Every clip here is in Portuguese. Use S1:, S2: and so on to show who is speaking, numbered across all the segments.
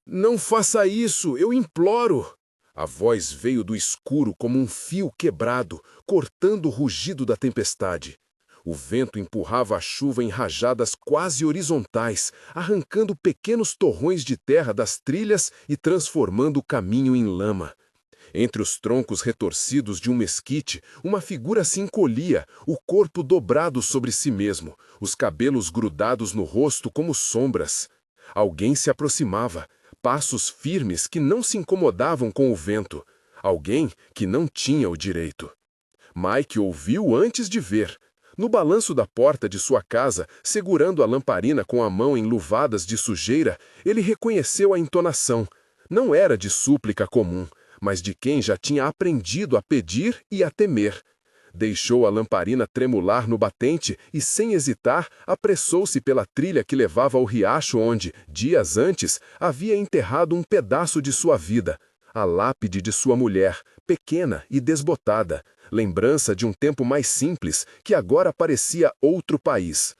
S1: Não faça isso, eu imploro! A voz veio do escuro como um fio quebrado, cortando o rugido da tempestade. O vento empurrava a chuva em rajadas quase horizontais, arrancando pequenos torrões de terra das trilhas e transformando o caminho em lama. Entre os troncos retorcidos de um mesquite, uma figura se encolhia, o corpo dobrado sobre si mesmo, os cabelos grudados no rosto como sombras. Alguém se aproximava, passos firmes que não se incomodavam com o vento. Alguém que não tinha o direito. Mike ouviu antes de ver. No balanço da porta de sua casa, segurando a lamparina com a mão enluvadas de sujeira, ele reconheceu a entonação. Não era de súplica comum, mas de quem já tinha aprendido a pedir e a temer. Deixou a lamparina tremular no batente e, sem hesitar, apressou-se pela trilha que levava ao riacho onde, dias antes, havia enterrado um pedaço de sua vida, a lápide de sua mulher, pequena e desbotada, lembrança de um tempo mais simples que agora parecia outro país.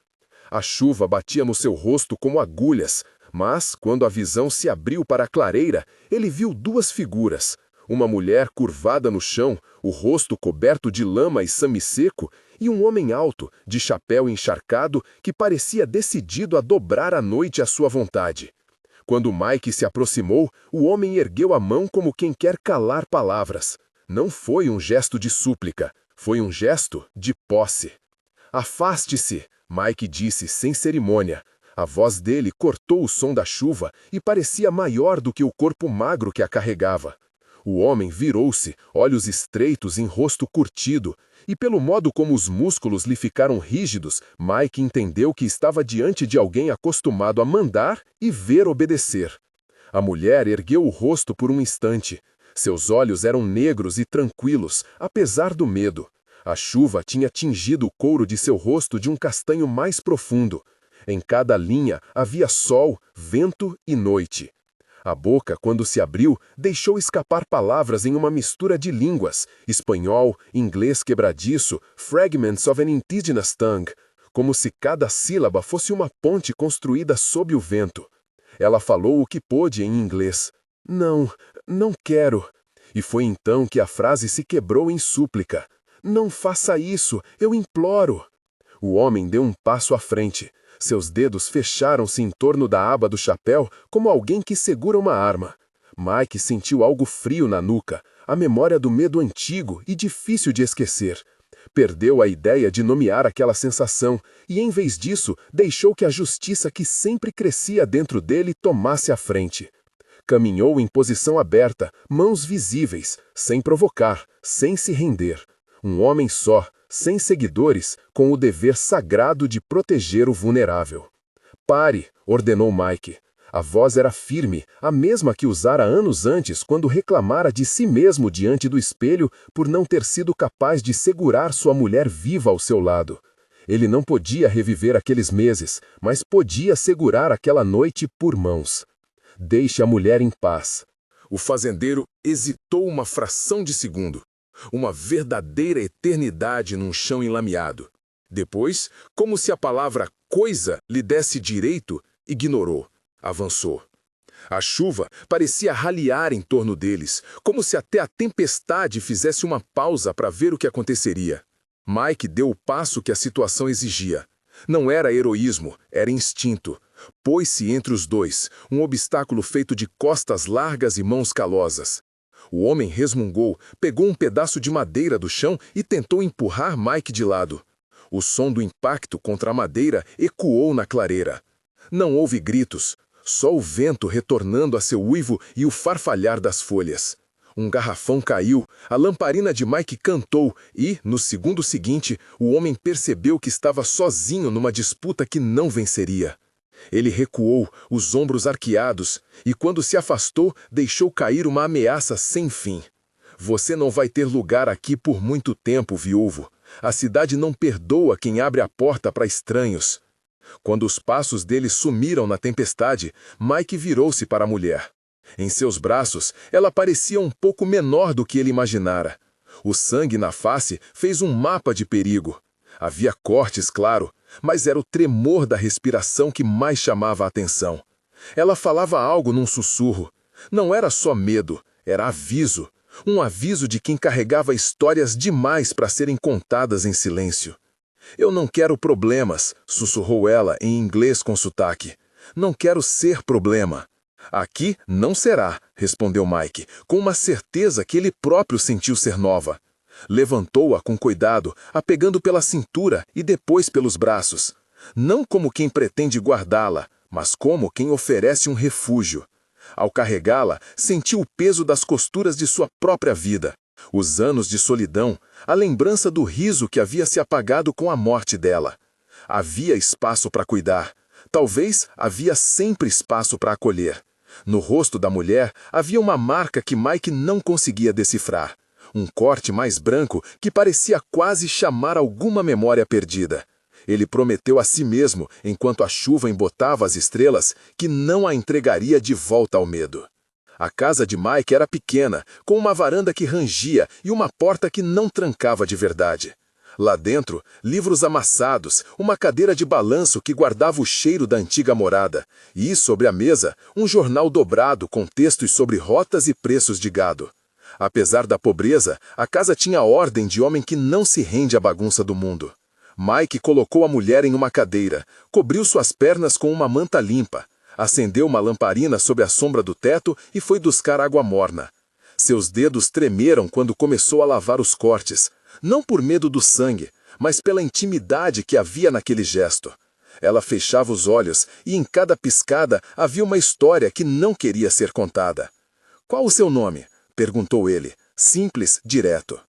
S1: A chuva batia no seu rosto como agulhas, mas, quando a visão se abriu para a clareira, ele viu duas figuras. Uma mulher curvada no chão, o rosto coberto de lama e sami seco, e um homem alto, de chapéu encharcado, que parecia decidido a dobrar a noite à sua vontade. Quando Mike se aproximou, o homem ergueu a mão como quem quer calar palavras. Não foi um gesto de súplica, foi um gesto de posse. Afaste-se, Mike disse sem cerimônia. A voz dele cortou o som da chuva e parecia maior do que o corpo magro que a carregava. O homem virou-se, olhos estreitos em rosto curtido, e pelo modo como os músculos lhe ficaram rígidos, Mike entendeu que estava diante de alguém acostumado a mandar e ver obedecer. A mulher ergueu o rosto por um instante. Seus olhos eram negros e tranquilos, apesar do medo. A chuva tinha tingido o couro de seu rosto de um castanho mais profundo. Em cada linha havia sol, vento e noite. A boca, quando se abriu, deixou escapar palavras em uma mistura de línguas, espanhol, inglês quebradiço, fragments of an indigenous tongue, como se cada sílaba fosse uma ponte construída sob o vento. Ela falou o que pôde em inglês. Não, não quero. E foi então que a frase se quebrou em súplica. Não faça isso, eu imploro. O homem deu um passo à frente. Seus dedos fecharam-se em torno da aba do chapéu como alguém que segura uma arma. Mike sentiu algo frio na nuca, a memória do medo antigo e difícil de esquecer. Perdeu a ideia de nomear aquela sensação e, em vez disso, deixou que a justiça que sempre crescia dentro dele tomasse a frente. Caminhou em posição aberta, mãos visíveis, sem provocar, sem se render. Um homem só, sem seguidores, com o dever sagrado de proteger o vulnerável. Pare, ordenou Mike. A voz era firme, a mesma que usara anos antes quando reclamara de si mesmo diante do espelho por não ter sido capaz de segurar sua mulher viva ao seu lado. Ele não podia reviver aqueles meses, mas podia segurar aquela noite por mãos. Deixe a mulher em paz. O fazendeiro hesitou uma fração de segundo. Uma verdadeira eternidade num chão enlameado. Depois, como se a palavra coisa lhe desse direito, ignorou. Avançou. A chuva parecia ralear em torno deles, como se até a tempestade fizesse uma pausa para ver o que aconteceria. Mike deu o passo que a situação exigia. Não era heroísmo, era instinto. Pôs-se entre os dois, um obstáculo feito de costas largas e mãos calosas. O homem resmungou, pegou um pedaço de madeira do chão e tentou empurrar Mike de lado. O som do impacto contra a madeira ecoou na clareira. Não houve gritos, só o vento retornando a seu uivo e o farfalhar das folhas. Um garrafão caiu, a lamparina de Mike cantou e, no segundo seguinte, o homem percebeu que estava sozinho numa disputa que não venceria. Ele recuou, os ombros arqueados, e quando se afastou, deixou cair uma ameaça sem fim. Você não vai ter lugar aqui por muito tempo, viúvo. A cidade não perdoa quem abre a porta para estranhos. Quando os passos dele sumiram na tempestade, Mike virou-se para a mulher. Em seus braços, ela parecia um pouco menor do que ele imaginara. O sangue na face fez um mapa de perigo. Havia cortes, claro, mas era o tremor da respiração que mais chamava a atenção. Ela falava algo num sussurro. Não era só medo, era aviso. Um aviso de quem carregava histórias demais para serem contadas em silêncio. Eu não quero problemas, sussurrou ela em inglês com sotaque. Não quero ser problema. Aqui não será, respondeu Mike, com uma certeza que ele próprio sentiu ser nova. Levantou-a com cuidado, a pegando pela cintura e depois pelos braços. Não como quem pretende guardá-la, mas como quem oferece um refúgio. Ao carregá-la, sentiu o peso das costuras de sua própria vida. Os anos de solidão, a lembrança do riso que havia se apagado com a morte dela. Havia espaço para cuidar. Talvez havia sempre espaço para acolher. No rosto da mulher havia uma marca que Mike não conseguia decifrar. Um corte mais branco que parecia quase chamar alguma memória perdida. Ele prometeu a si mesmo, enquanto a chuva embotava as estrelas, que não a entregaria de volta ao medo. A casa de Mike era pequena, com uma varanda que rangia e uma porta que não trancava de verdade. Lá dentro, livros amassados, uma cadeira de balanço que guardava o cheiro da antiga morada, e, sobre a mesa, um jornal dobrado com textos sobre rotas e preços de gado. Apesar da pobreza, a casa tinha ordem de homem que não se rende à bagunça do mundo. Mike colocou a mulher em uma cadeira, cobriu suas pernas com uma manta limpa, acendeu uma lamparina sob a sombra do teto e foi buscar água morna. Seus dedos tremeram quando começou a lavar os cortes, não por medo do sangue, mas pela intimidade que havia naquele gesto. Ela fechava os olhos e em cada piscada havia uma história que não queria ser contada. "Qual o seu nome?" perguntou ele, simples, direto.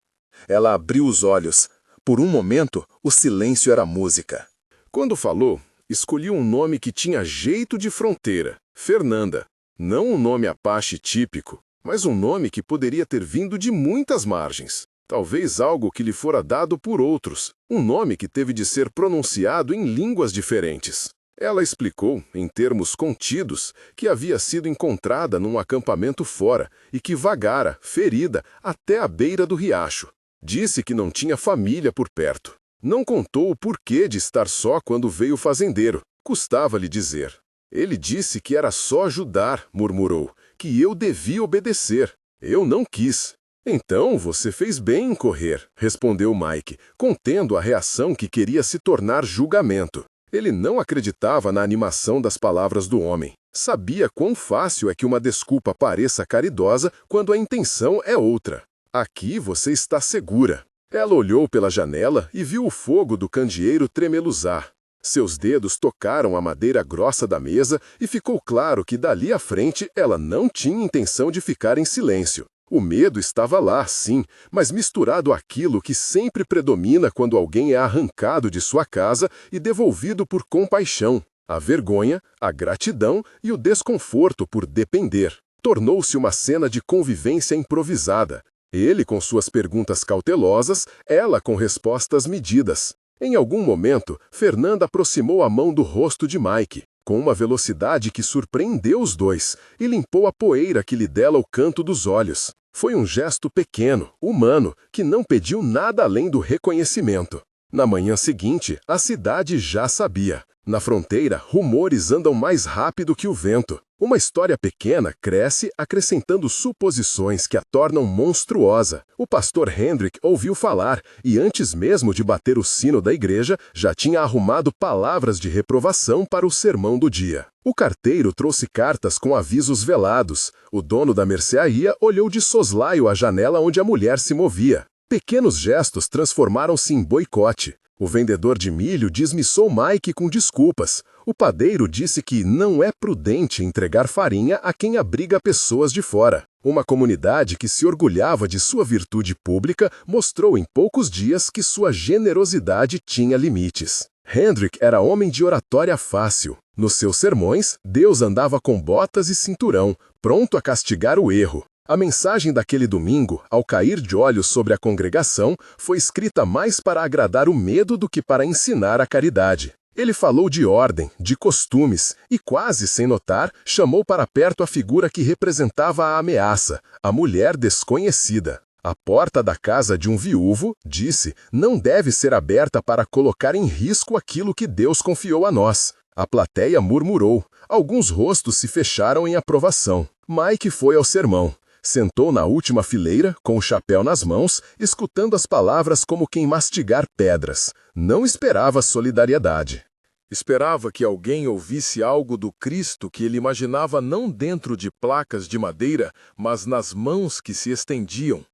S1: Ela abriu os olhos. Por um momento, o silêncio era música. Quando falou, escolhi um nome que tinha jeito de fronteira, Fernanda. Não um nome Apache típico, mas um nome que poderia ter vindo de muitas margens. Talvez algo que lhe fora dado por outros, um nome que teve de ser pronunciado em línguas diferentes. Ela explicou, em termos contidos, que havia sido encontrada num acampamento fora e que vagara, ferida, até a beira do riacho. Disse que não tinha família por perto. Não contou o porquê de estar só quando veio o fazendeiro. Custava-lhe dizer. Ele disse que era só ajudar, murmurou, que eu devia obedecer. Eu não quis. Então você fez bem em correr, respondeu Mike, contendo a reação que queria se tornar julgamento. Ele não acreditava na animação das palavras do homem. Sabia quão fácil é que uma desculpa pareça caridosa quando a intenção é outra. Aqui você está segura. Ela olhou pela janela e viu o fogo do candeeiro tremeluzar. Seus dedos tocaram a madeira grossa da mesa e ficou claro que dali à frente ela não tinha intenção de ficar em silêncio. O medo estava lá, sim, mas misturado àquilo que sempre predomina quando alguém é arrancado de sua casa e devolvido por compaixão. A vergonha, a gratidão e o desconforto por depender. Tornou-se uma cena de convivência improvisada. Ele com suas perguntas cautelosas, ela com respostas medidas. Em algum momento, Fernanda aproximou a mão do rosto de Mike, com uma velocidade que surpreendeu os dois, e limpou a poeira que lhe dela o canto dos olhos. Foi um gesto pequeno, humano, que não pediu nada além do reconhecimento. Na manhã seguinte, a cidade já sabia. Na fronteira, rumores andam mais rápido que o vento. Uma história pequena cresce acrescentando suposições que a tornam monstruosa. O pastor Hendrik ouviu falar e, antes mesmo de bater o sino da igreja, já tinha arrumado palavras de reprovação para o sermão do dia. O carteiro trouxe cartas com avisos velados. O dono da mercearia olhou de soslaio a janela onde a mulher se movia. Pequenos gestos transformaram-se em boicote. O vendedor de milho dismissou Mike com desculpas. O padeiro disse que não é prudente entregar farinha a quem abriga pessoas de fora. Uma comunidade que se orgulhava de sua virtude pública mostrou em poucos dias que sua generosidade tinha limites. Hendrik era homem de oratória fácil. Nos seus sermões, Deus andava com botas e cinturão, pronto a castigar o erro. A mensagem daquele domingo, ao cair de olhos sobre a congregação, foi escrita mais para agradar o medo do que para ensinar a caridade. Ele falou de ordem, de costumes, e quase sem notar, chamou para perto a figura que representava a ameaça, a mulher desconhecida. A porta da casa de um viúvo, disse, não deve ser aberta para colocar em risco aquilo que Deus confiou a nós. A plateia murmurou. Alguns rostos se fecharam em aprovação. Mike foi ao sermão. Sentou na última fileira, com o chapéu nas mãos, escutando as palavras como quem mastigar pedras. Não esperava solidariedade. Esperava que alguém ouvisse algo do Cristo que ele imaginava não dentro de placas de madeira, mas nas mãos que se estendiam.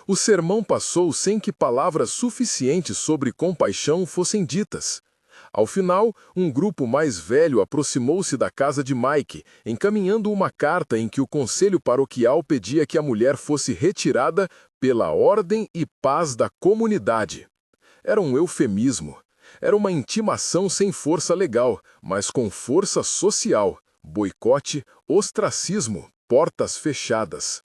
S1: O sermão passou sem que palavras suficientes sobre compaixão fossem ditas. Ao final, um grupo mais velho aproximou-se da casa de Mike, encaminhando uma carta em que o conselho paroquial pedia que a mulher fosse retirada pela ordem e paz da comunidade. Era um eufemismo. Era uma intimação sem força legal, mas com força social. Boicote, ostracismo, portas fechadas.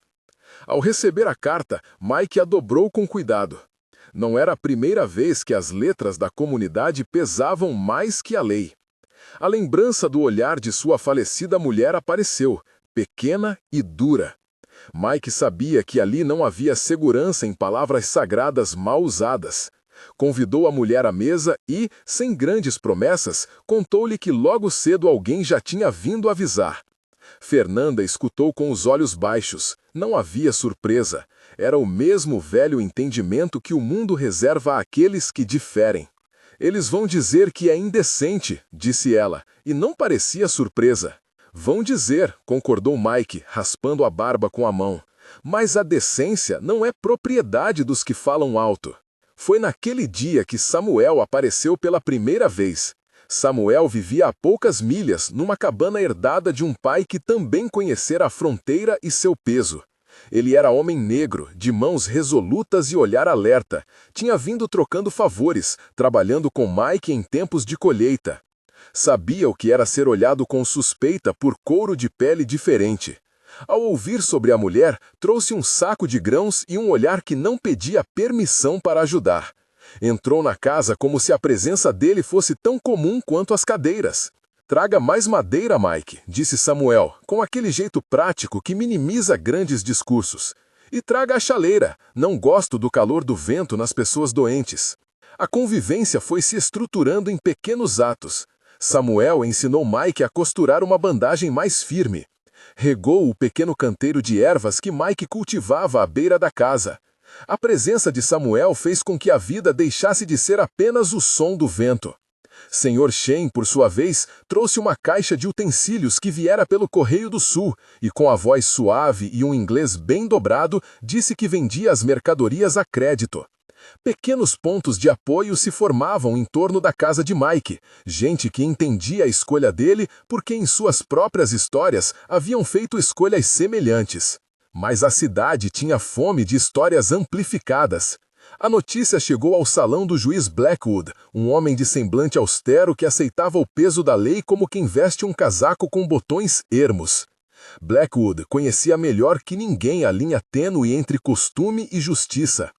S1: Ao receber a carta, Mike a dobrou com cuidado. Não era a primeira vez que as letras da comunidade pesavam mais que a lei. A lembrança do olhar de sua falecida mulher apareceu, pequena e dura. Mike sabia que ali não havia segurança em palavras sagradas mal usadas. Convidou a mulher à mesa e, sem grandes promessas, contou-lhe que logo cedo alguém já tinha vindo avisar. Fernanda escutou com os olhos baixos. Não havia surpresa. Era o mesmo velho entendimento que o mundo reserva àqueles que diferem. Eles vão dizer que é indecente, disse ela, e não parecia surpresa. Vão dizer, concordou Mike, raspando a barba com a mão. Mas a decência não é propriedade dos que falam alto. Foi naquele dia que Samuel apareceu pela primeira vez. Samuel vivia a poucas milhas, numa cabana herdada de um pai que também conhecera a fronteira e seu peso. Ele era homem negro, de mãos resolutas e olhar alerta. Tinha vindo trocando favores, trabalhando com Mike em tempos de colheita. Sabia o que era ser olhado com suspeita por couro de pele diferente. Ao ouvir sobre a mulher, trouxe um saco de grãos e um olhar que não pedia permissão para ajudar. Entrou na casa como se a presença dele fosse tão comum quanto as cadeiras. Traga mais madeira, Mike, disse Samuel, com aquele jeito prático que minimiza grandes discursos. E traga a chaleira, não gosto do calor do vento nas pessoas doentes. A convivência foi se estruturando em pequenos atos. Samuel ensinou Mike a costurar uma bandagem mais firme. Regou o pequeno canteiro de ervas que Mike cultivava à beira da casa. A presença de Samuel fez com que a vida deixasse de ser apenas o som do vento. Sr. Shen, por sua vez, trouxe uma caixa de utensílios que viera pelo Correio do Sul e, com a voz suave e um inglês bem dobrado, disse que vendia as mercadorias a crédito. Pequenos pontos de apoio se formavam em torno da casa de Mike, gente que entendia a escolha dele porque em suas próprias histórias haviam feito escolhas semelhantes. Mas a cidade tinha fome de histórias amplificadas. A notícia chegou ao salão do juiz Blackwood, um homem de semblante austero que aceitava o peso da lei como quem veste um casaco com botões ermos. Blackwood conhecia melhor que ninguém a linha tênue entre costume e justiça.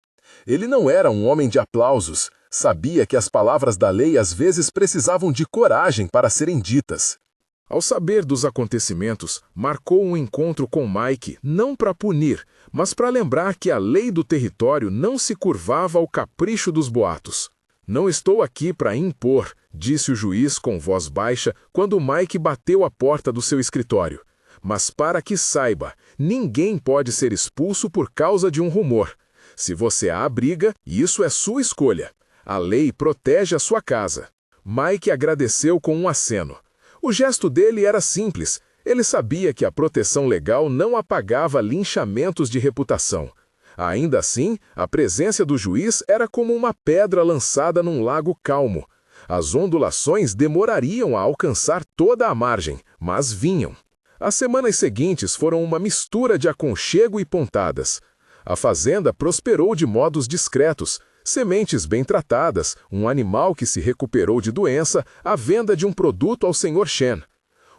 S1: Ele não era um homem de aplausos, sabia que as palavras da lei às vezes precisavam de coragem para serem ditas. Ao saber dos acontecimentos, marcou um encontro com Mike, não para punir, mas para lembrar que a lei do território não se curvava ao capricho dos boatos. Não estou aqui para impor, disse o juiz com voz baixa quando Mike bateu à porta do seu escritório. Mas para que saiba, ninguém pode ser expulso por causa de um rumor. Se você a abriga, isso é sua escolha. A lei protege a sua casa. Mike agradeceu com um aceno. O gesto dele era simples. Ele sabia que a proteção legal não apagava linchamentos de reputação. Ainda assim, a presença do juiz era como uma pedra lançada num lago calmo. As ondulações demorariam a alcançar toda a margem, mas vinham. As semanas seguintes foram uma mistura de aconchego e pontadas. A fazenda prosperou de modos discretos, sementes bem tratadas, um animal que se recuperou de doença, a venda de um produto ao Sr. Shen.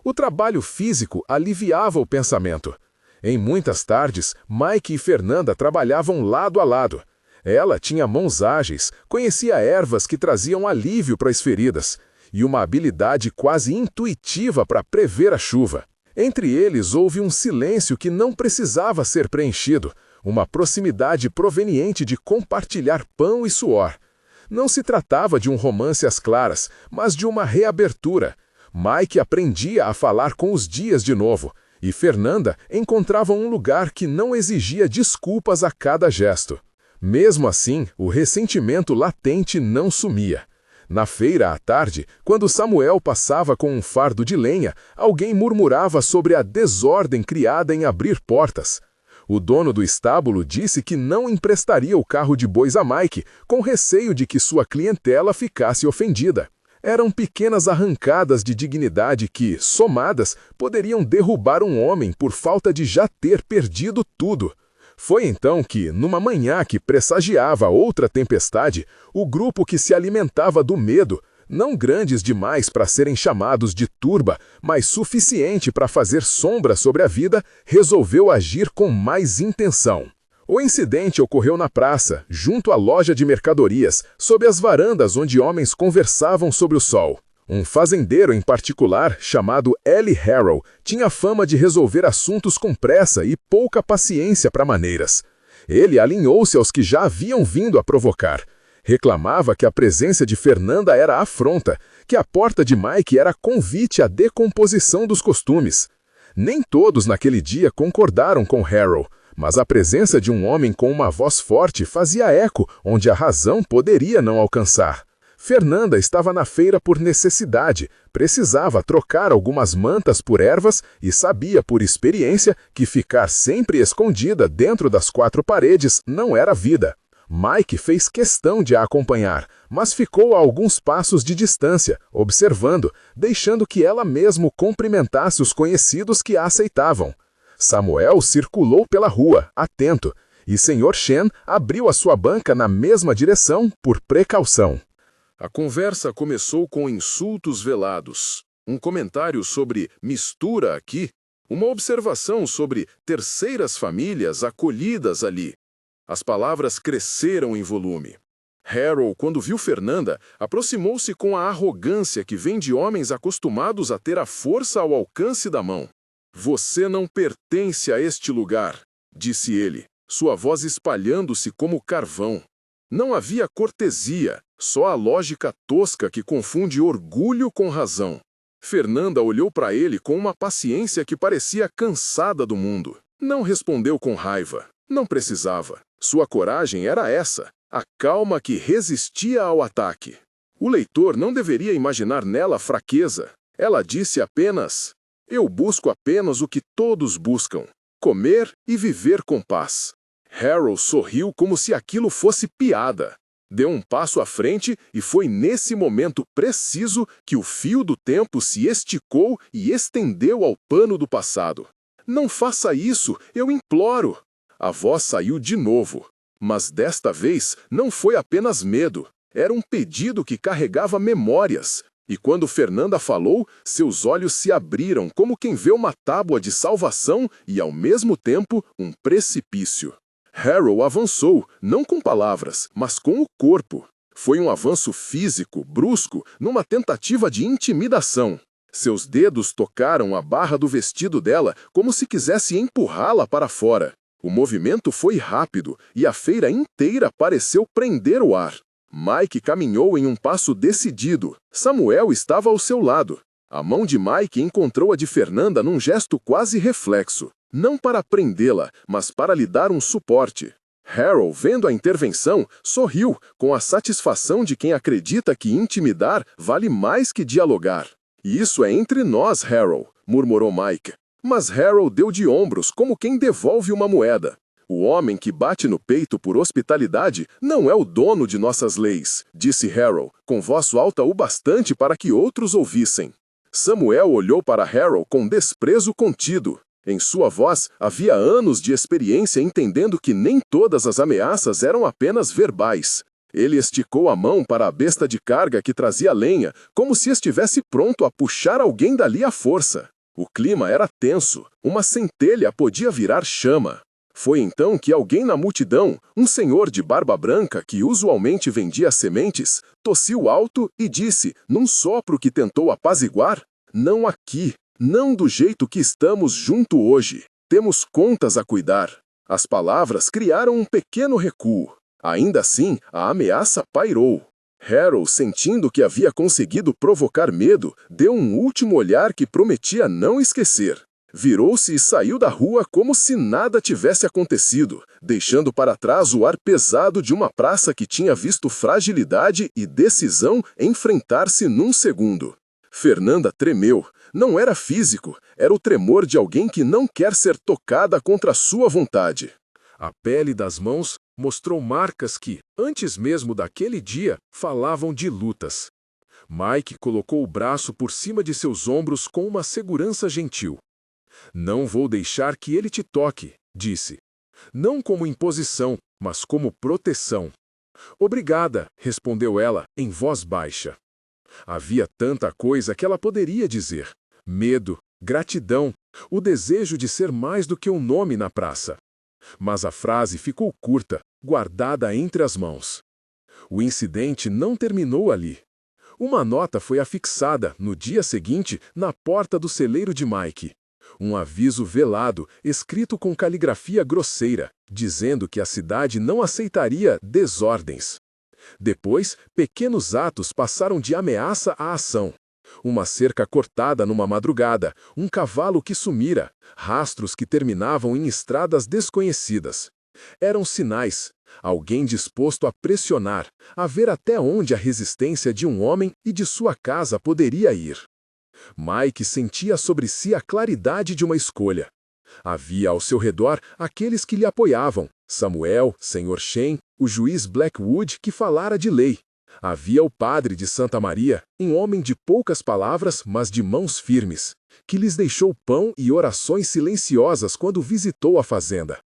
S1: O trabalho físico aliviava o pensamento. Em muitas tardes, Mike e Fernanda trabalhavam lado a lado. Ela tinha mãos ágeis, conhecia ervas que traziam alívio para as feridas, e uma habilidade quase intuitiva para prever a chuva. Entre eles houve um silêncio que não precisava ser preenchido, uma proximidade proveniente de compartilhar pão e suor. Não se tratava de um romance às claras, mas de uma reabertura. Mike aprendia a falar com os dias de novo, e Fernanda encontrava um lugar que não exigia desculpas a cada gesto. Mesmo assim, o ressentimento latente não sumia. Na feira à tarde, quando Samuel passava com um fardo de lenha, alguém murmurava sobre a desordem criada em abrir portas. O dono do estábulo disse que não emprestaria o carro de bois a Mike, com receio de que sua clientela ficasse ofendida. Eram pequenas arrancadas de dignidade que, somadas, poderiam derrubar um homem por falta de já ter perdido tudo. Foi então que, numa manhã que pressagiava outra tempestade, o grupo que se alimentava do medo, não grandes demais para serem chamados de turba, mas suficiente para fazer sombra sobre a vida, resolveu agir com mais intenção. O incidente ocorreu na praça, junto à loja de mercadorias, sob as varandas onde homens conversavam sobre o sol. Um fazendeiro em particular, chamado Eli Harrow, tinha fama de resolver assuntos com pressa e pouca paciência para maneiras. Ele alinhou-se aos que já haviam vindo a provocar. Reclamava que a presença de Fernanda era afronta, que a porta de Mike era convite à decomposição dos costumes. Nem todos naquele dia concordaram com Harrow, mas a presença de um homem com uma voz forte fazia eco onde a razão poderia não alcançar. Fernanda estava na feira por necessidade, precisava trocar algumas mantas por ervas e sabia por experiência que ficar sempre escondida dentro das quatro paredes não era vida. Mike fez questão de a acompanhar, mas ficou a alguns passos de distância, observando, deixando que ela mesmo cumprimentasse os conhecidos que a aceitavam. Samuel circulou pela rua, atento, e Sr. Shen abriu a sua banca na mesma direção por precaução. A conversa começou com insultos velados, um comentário sobre mistura aqui, uma observação sobre terceiras famílias acolhidas ali. As palavras cresceram em volume. Harrow, quando viu Fernanda, aproximou-se com a arrogância que vem de homens acostumados a ter a força ao alcance da mão. "Você não pertence a este lugar", disse ele, sua voz espalhando-se como carvão. Não havia cortesia, só a lógica tosca que confunde orgulho com razão. Fernanda olhou para ele com uma paciência que parecia cansada do mundo. Não respondeu com raiva. Não precisava. Sua coragem era essa, a calma que resistia ao ataque. O leitor não deveria imaginar nela fraqueza. Ela disse apenas: "Eu busco apenas o que todos buscam, comer e viver com paz." Harrow sorriu como se aquilo fosse piada. Deu um passo à frente e foi nesse momento preciso que o fio do tempo se esticou e estendeu ao pano do passado. "Não faça isso, eu imploro." A voz saiu de novo, mas desta vez não foi apenas medo, era um pedido que carregava memórias. E quando Fernanda falou, seus olhos se abriram como quem vê uma tábua de salvação e, ao mesmo tempo, um precipício. Harrow avançou, não com palavras, mas com o corpo. Foi um avanço físico, brusco, numa tentativa de intimidação. Seus dedos tocaram a barra do vestido dela como se quisesse empurrá-la para fora. O movimento foi rápido e a feira inteira pareceu prender o ar. Mike caminhou em um passo decidido. Samuel estava ao seu lado. A mão de Mike encontrou a de Fernanda num gesto quase reflexo. Não para prendê-la, mas para lhe dar um suporte. Harrow, vendo a intervenção, sorriu, com a satisfação de quem acredita que intimidar vale mais que dialogar. "Isso é entre nós, Harrow", murmurou Mike. Mas Harrow deu de ombros, como quem devolve uma moeda. "O homem que bate no peito por hospitalidade não é o dono de nossas leis", disse Harrow, com voz alta o bastante para que outros ouvissem. Samuel olhou para Harrow com desprezo contido. Em sua voz havia anos de experiência entendendo que nem todas as ameaças eram apenas verbais. Ele esticou a mão para a besta de carga que trazia lenha, como se estivesse pronto a puxar alguém dali à força. O clima era tenso, uma centelha podia virar chama. Foi então que alguém na multidão, um senhor de barba branca que usualmente vendia sementes, tossiu alto e disse, num sopro que tentou apaziguar: "Não aqui. Não do jeito que estamos junto hoje. Temos contas a cuidar." As palavras criaram um pequeno recuo. Ainda assim, a ameaça pairou. Harold, sentindo que havia conseguido provocar medo, deu um último olhar que prometia não esquecer. Virou-se e saiu da rua como se nada tivesse acontecido, deixando para trás o ar pesado de uma praça que tinha visto fragilidade e decisão enfrentar-se num segundo. Fernanda tremeu. Não era físico, era o tremor de alguém que não quer ser tocada contra sua vontade. A pele das mãos mostrou marcas que, antes mesmo daquele dia, falavam de lutas. Mike colocou o braço por cima de seus ombros com uma segurança gentil. Não vou deixar que ele te toque, disse. Não como imposição, mas como proteção. Obrigada, respondeu ela, em voz baixa. Havia tanta coisa que ela poderia dizer. Medo, gratidão, o desejo de ser mais do que um nome na praça. Mas a frase ficou curta, guardada entre as mãos. O incidente não terminou ali. Uma nota foi afixada, no dia seguinte, na porta do celeiro de Mike. Um aviso velado, escrito com caligrafia grosseira, dizendo que a cidade não aceitaria desordens. Depois, pequenos atos passaram de ameaça à ação. Uma cerca cortada numa madrugada, um cavalo que sumira, rastros que terminavam em estradas desconhecidas. Eram sinais, alguém disposto a pressionar, a ver até onde a resistência de um homem e de sua casa poderia ir. Mike sentia sobre si a claridade de uma escolha. Havia ao seu redor aqueles que lhe apoiavam, Samuel, Sr. Shen, o juiz Blackwood que falara de lei. Havia o padre de Santa Maria, um homem de poucas palavras, mas de mãos firmes, que lhes deixou pão e orações silenciosas quando visitou a fazenda.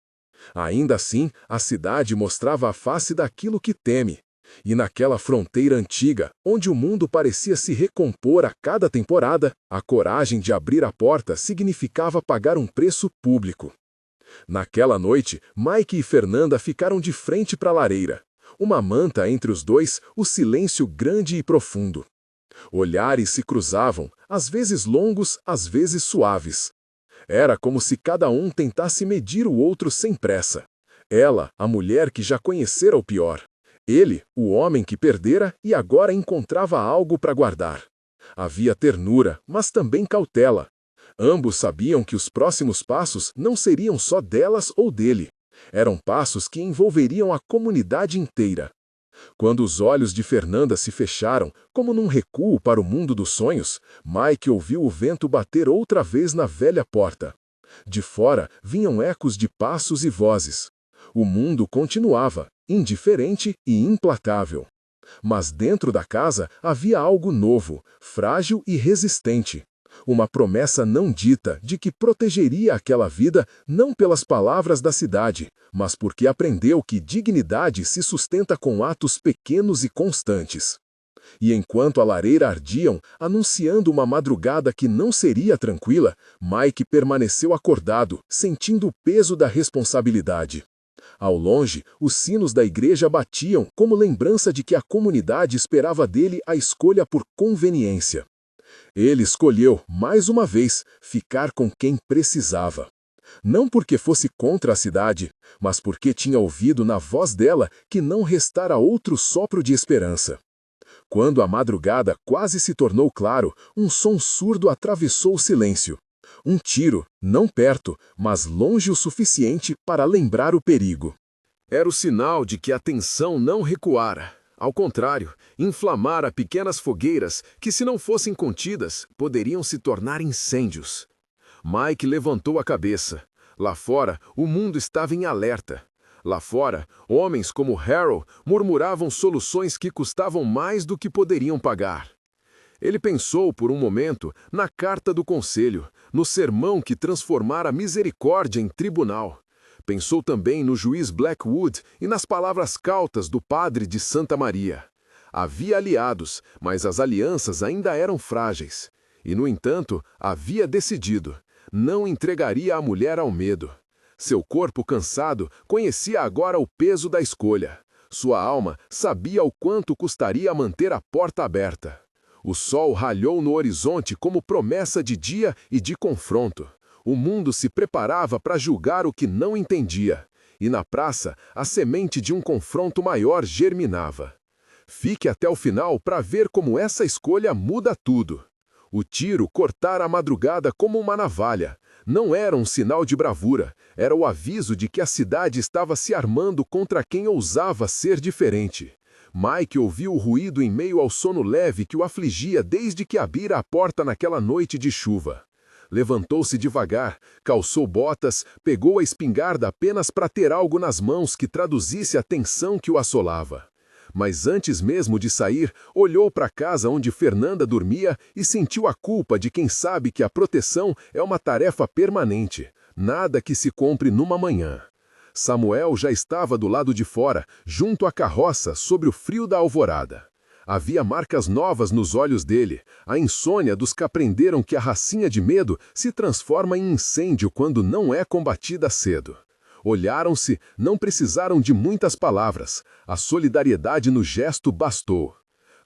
S1: Ainda assim, a cidade mostrava a face daquilo que teme. E naquela fronteira antiga, onde o mundo parecia se recompor a cada temporada, a coragem de abrir a porta significava pagar um preço público. Naquela noite, Mike e Fernanda ficaram de frente para a lareira. Uma manta entre os dois, o silêncio grande e profundo. Olhares se cruzavam, às vezes longos, às vezes suaves. Era como se cada um tentasse medir o outro sem pressa. Ela, a mulher que já conhecera o pior. Ele, o homem que perdera e agora encontrava algo para guardar. Havia ternura, mas também cautela. Ambos sabiam que os próximos passos não seriam só delas ou dele. Eram passos que envolveriam a comunidade inteira. Quando os olhos de Fernanda se fecharam, como num recuo para o mundo dos sonhos, Mike ouviu o vento bater outra vez na velha porta. De fora vinham ecos de passos e vozes. O mundo continuava, indiferente e implacável. Mas dentro da casa havia algo novo, frágil e resistente. Uma promessa não dita de que protegeria aquela vida não pelas palavras da cidade, mas porque aprendeu que dignidade se sustenta com atos pequenos e constantes. E enquanto a lareira ardiam, anunciando uma madrugada que não seria tranquila, Mike permaneceu acordado, sentindo o peso da responsabilidade. Ao longe, os sinos da igreja batiam como lembrança de que a comunidade esperava dele a escolha por conveniência. Ele escolheu, mais uma vez, ficar com quem precisava. Não porque fosse contra a cidade, mas porque tinha ouvido na voz dela que não restara outro sopro de esperança. Quando a madrugada quase se tornou claro, um som surdo atravessou o silêncio. Um tiro, não perto, mas longe o suficiente para lembrar o perigo. Era o sinal de que a tensão não recuara. Ao contrário, inflamara pequenas fogueiras que, se não fossem contidas, poderiam se tornar incêndios. Mike levantou a cabeça. Lá fora, o mundo estava em alerta. Lá fora, homens como Harold murmuravam soluções que custavam mais do que poderiam pagar. Ele pensou por um momento na carta do conselho, no sermão que transformara a misericórdia em tribunal. Pensou também no juiz Blackwood e nas palavras cautas do padre de Santa Maria. Havia aliados, mas as alianças ainda eram frágeis. E, no entanto, havia decidido. Não entregaria a mulher ao medo. Seu corpo cansado conhecia agora o peso da escolha. Sua alma sabia o quanto custaria manter a porta aberta. O sol ralhou no horizonte como promessa de dia e de confronto. O mundo se preparava para julgar o que não entendia. E na praça, a semente de um confronto maior germinava. Fique até o final para ver como essa escolha muda tudo. O tiro cortara a madrugada como uma navalha. Não era um sinal de bravura, era o aviso de que a cidade estava se armando contra quem ousava ser diferente. Mike ouviu o ruído em meio ao sono leve que o afligia desde que abrira a porta naquela noite de chuva. Levantou-se devagar, calçou botas, pegou a espingarda apenas para ter algo nas mãos que traduzisse a tensão que o assolava. Mas antes mesmo de sair, olhou para a casa onde Fernanda dormia e sentiu a culpa de quem sabe que a proteção é uma tarefa permanente, nada que se cumpre numa manhã. Samuel já estava do lado de fora, junto à carroça, sobre o frio da alvorada. Havia marcas novas nos olhos dele, a insônia dos que aprenderam que a racinha de medo se transforma em incêndio quando não é combatida cedo. Olharam-se, não precisaram de muitas palavras. A solidariedade no gesto bastou.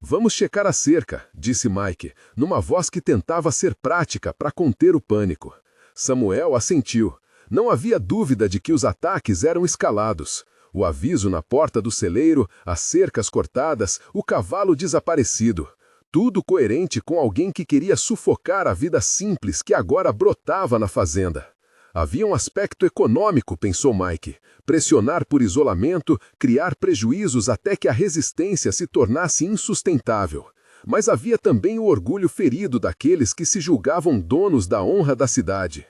S1: Vamos checar a cerca, disse Mike, numa voz que tentava ser prática para conter o pânico. Samuel assentiu. Não havia dúvida de que os ataques eram escalados. O aviso na porta do celeiro, as cercas cortadas, o cavalo desaparecido. Tudo coerente com alguém que queria sufocar a vida simples que agora brotava na fazenda. Havia um aspecto econômico, pensou Mike. Pressionar por isolamento, criar prejuízos até que a resistência se tornasse insustentável. Mas havia também o orgulho ferido daqueles que se julgavam donos da honra da cidade.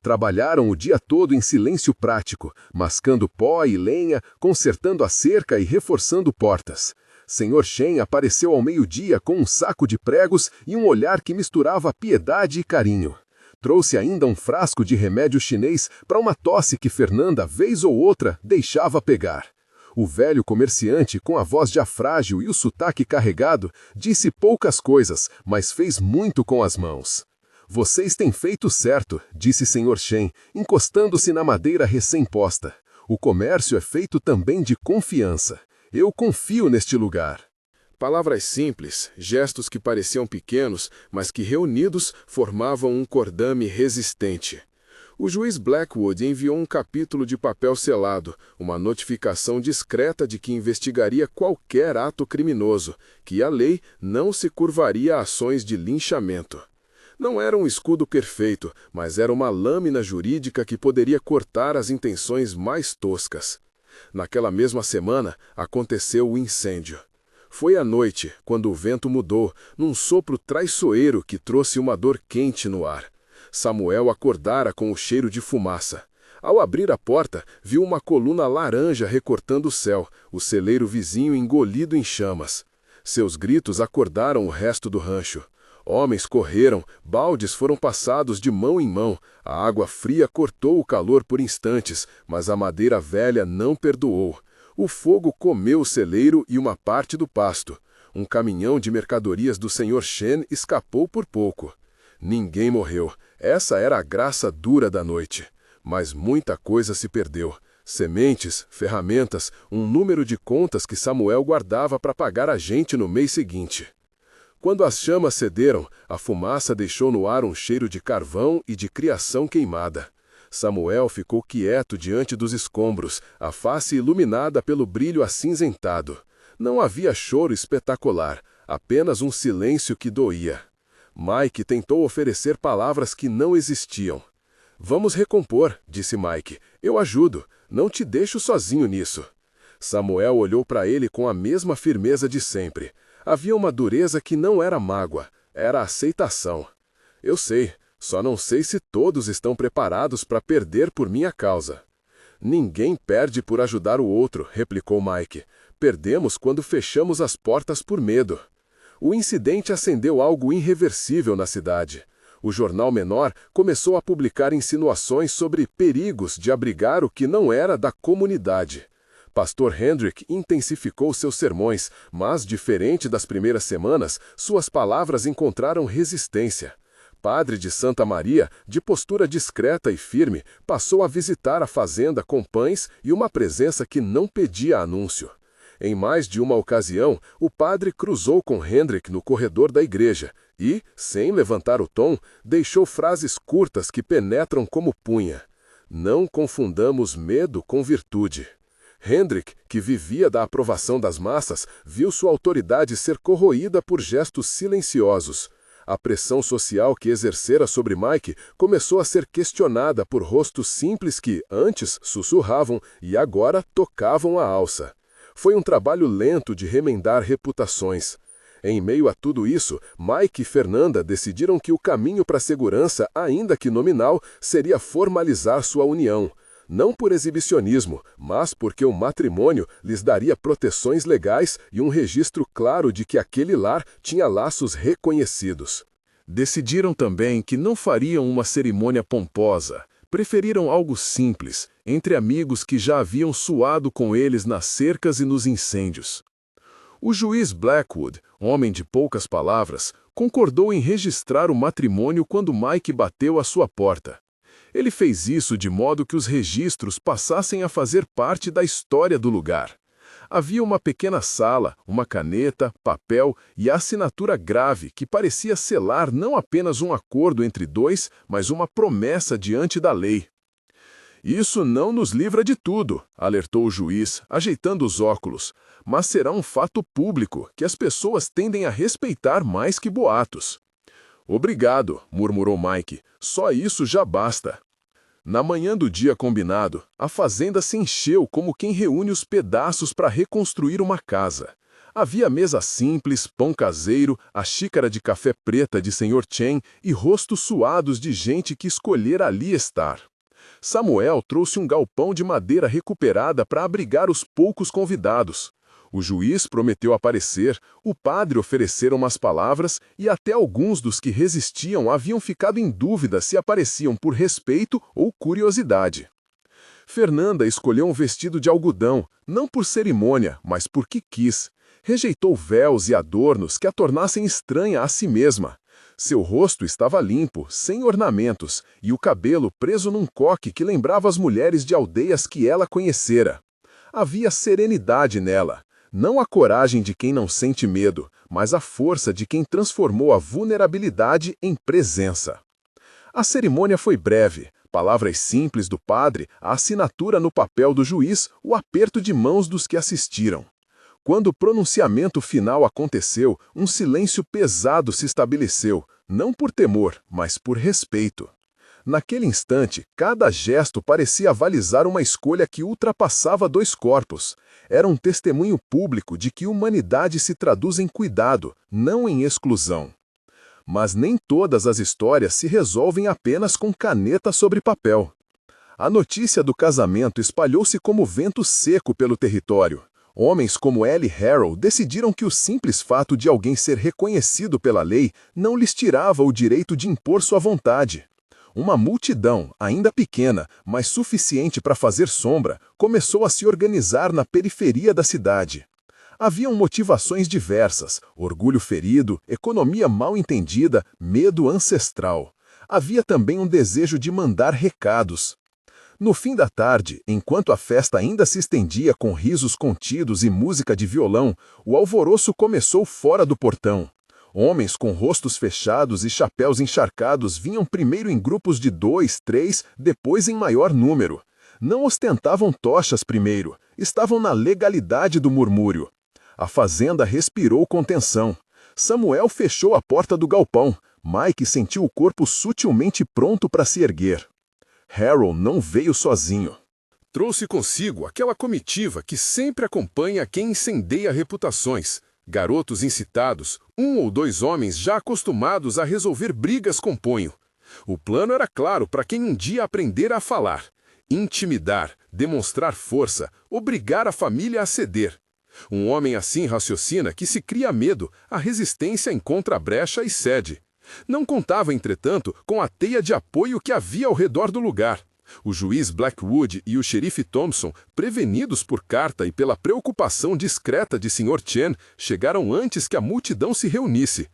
S1: Trabalharam o dia todo em silêncio prático, mascando pó e lenha, consertando a cerca e reforçando portas. Senhor Shen apareceu ao meio-dia com um saco de pregos e um olhar que misturava piedade e carinho. Trouxe ainda um frasco de remédio chinês para uma tosse que Fernanda, vez ou outra, deixava pegar. O velho comerciante, com a voz já frágil e o sotaque carregado, disse poucas coisas, mas fez muito com as mãos. Vocês têm feito certo, disse Sr. Shen, encostando-se na madeira recém-posta. O comércio é feito também de confiança. Eu confio neste lugar. Palavras simples, gestos que pareciam pequenos, mas que reunidos formavam um cordame resistente. O juiz Blackwood enviou um capítulo de papel selado, uma notificação discreta de que investigaria qualquer ato criminoso, que a lei não se curvaria a ações de linchamento. Não era um escudo perfeito, mas era uma lâmina jurídica que poderia cortar as intenções mais toscas. Naquela mesma semana, aconteceu o incêndio. Foi à noite, quando o vento mudou, num sopro traiçoeiro que trouxe uma dor quente no ar. Samuel acordara com o cheiro de fumaça. Ao abrir a porta, viu uma coluna laranja recortando o céu, o celeiro vizinho engolido em chamas. Seus gritos acordaram o resto do rancho. Homens correram, baldes foram passados de mão em mão, a água fria cortou o calor por instantes, mas a madeira velha não perdoou. O fogo comeu o celeiro e uma parte do pasto. Um caminhão de mercadorias do Sr. Shen escapou por pouco. Ninguém morreu. Essa era a graça dura da noite. Mas muita coisa se perdeu. Sementes, ferramentas, um número de contas que Samuel guardava para pagar a gente no mês seguinte. Quando as chamas cederam, a fumaça deixou no ar um cheiro de carvão e de criação queimada. Samuel ficou quieto diante dos escombros, a face iluminada pelo brilho acinzentado. Não havia choro espetacular, apenas um silêncio que doía. Mike tentou oferecer palavras que não existiam. Vamos recompor, disse Mike. Eu ajudo, não te deixo sozinho nisso. Samuel olhou para ele com a mesma firmeza de sempre. Havia uma dureza que não era mágoa, era aceitação. Eu sei, só não sei se todos estão preparados para perder por minha causa. Ninguém perde por ajudar o outro, replicou Mike. Perdemos quando fechamos as portas por medo. O incidente acendeu algo irreversível na cidade. O jornal menor começou a publicar insinuações sobre perigos de abrigar o que não era da comunidade. Pastor Hendrick intensificou seus sermões, mas, diferente das primeiras semanas, suas palavras encontraram resistência. Padre de Santa Maria, de postura discreta e firme, passou a visitar a fazenda com pães e uma presença que não pedia anúncio. Em mais de uma ocasião, o padre cruzou com Hendrick no corredor da igreja e, sem levantar o tom, deixou frases curtas que penetram como punha. Não confundamos medo com virtude. Hendrik, que vivia da aprovação das massas, viu sua autoridade ser corroída por gestos silenciosos. A pressão social que exercera sobre Mike começou a ser questionada por rostos simples que, antes, sussurravam e agora tocavam a alça. Foi um trabalho lento de remendar reputações. Em meio a tudo isso, Mike e Fernanda decidiram que o caminho para a segurança, ainda que nominal, seria formalizar sua união. Não por exibicionismo, mas porque o matrimônio lhes daria proteções legais e um registro claro de que aquele lar tinha laços reconhecidos. Decidiram também que não fariam uma cerimônia pomposa. Preferiram algo simples, entre amigos que já haviam suado com eles nas cercas e nos incêndios. O juiz Blackwood, homem de poucas palavras, concordou em registrar o matrimônio quando Mike bateu à sua porta. Ele fez isso de modo que os registros passassem a fazer parte da história do lugar. Havia uma pequena sala, uma caneta, papel e a assinatura grave que parecia selar não apenas um acordo entre dois, mas uma promessa diante da lei. Isso não nos livra de tudo, alertou o juiz, ajeitando os óculos, mas será um fato público que as pessoas tendem a respeitar mais que boatos. Obrigado, murmurou Mike, só isso já basta. Na manhã do dia combinado, a fazenda se encheu como quem reúne os pedaços para reconstruir uma casa. Havia mesa simples, pão caseiro, a xícara de café preta de Sr. Chen e rostos suados de gente que escolhera ali estar. Samuel trouxe um galpão de madeira recuperada para abrigar os poucos convidados. O juiz prometeu aparecer, o padre oferecera umas palavras e até alguns dos que resistiam haviam ficado em dúvida se apareciam por respeito ou curiosidade. Fernanda escolheu um vestido de algodão, não por cerimônia, mas porque quis. Rejeitou véus e adornos que a tornassem estranha a si mesma. Seu rosto estava limpo, sem ornamentos, e o cabelo preso num coque que lembrava as mulheres de aldeias que ela conhecera. Havia serenidade nela. Não a coragem de quem não sente medo, mas a força de quem transformou a vulnerabilidade em presença. A cerimônia foi breve, palavras simples do padre, a assinatura no papel do juiz, o aperto de mãos dos que assistiram. Quando o pronunciamento final aconteceu, um silêncio pesado se estabeleceu, não por temor, mas por respeito. Naquele instante, cada gesto parecia avalizar uma escolha que ultrapassava dois corpos. Era um testemunho público de que humanidade se traduz em cuidado, não em exclusão. Mas nem todas as histórias se resolvem apenas com caneta sobre papel. A notícia do casamento espalhou-se como vento seco pelo território. Homens como Ellie Harrow decidiram que o simples fato de alguém ser reconhecido pela lei não lhes tirava o direito de impor sua vontade. Uma multidão, ainda pequena, mas suficiente para fazer sombra, começou a se organizar na periferia da cidade. Haviam motivações diversas, orgulho ferido, economia mal entendida, medo ancestral. Havia também um desejo de mandar recados. No fim da tarde, enquanto a festa ainda se estendia com risos contidos e música de violão, o alvoroço começou fora do portão. Homens com rostos fechados e chapéus encharcados vinham primeiro em grupos de 2, 3, depois em maior número. Não ostentavam tochas primeiro, estavam na legalidade do murmúrio. A fazenda respirou com tensão. Samuel fechou a porta do galpão. Mike sentiu o corpo sutilmente pronto para se erguer. Harrow não veio sozinho. Trouxe consigo aquela comitiva que sempre acompanha quem incendeia reputações. Garotos incitados, 1 ou 2 homens já acostumados a resolver brigas com punho. O plano era claro para quem um dia aprender a falar. Intimidar, demonstrar força, obrigar a família a ceder. Um homem assim raciocina que se cria medo, a resistência encontra brecha e cede. Não contava, entretanto, com a teia de apoio que havia ao redor do lugar. O juiz Blackwood e o xerife Thompson, prevenidos por carta e pela preocupação discreta de Sr. Chen, chegaram antes que a multidão se reunisse.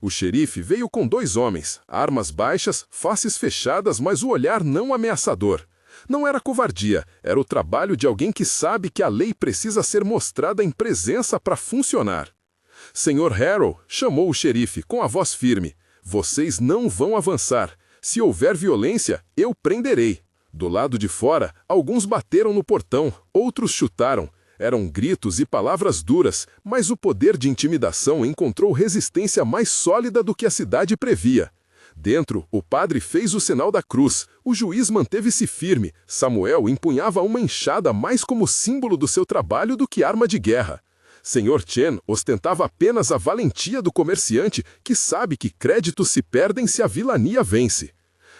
S1: O xerife veio com 2 homens, armas baixas, faces fechadas, mas o olhar não ameaçador. Não era covardia, era o trabalho de alguém que sabe que a lei precisa ser mostrada em presença para funcionar. Sr. Harrow, chamou o xerife com a voz firme. Vocês não vão avançar. Se houver violência, eu prenderei. Do lado de fora, alguns bateram no portão, outros chutaram. Eram gritos e palavras duras, mas o poder de intimidação encontrou resistência mais sólida do que a cidade previa. Dentro, o padre fez o sinal da cruz, o juiz manteve-se firme, Samuel empunhava uma enxada mais como símbolo do seu trabalho do que arma de guerra. Sr. Chen ostentava apenas a valentia do comerciante que sabe que créditos se perdem se a vilania vence.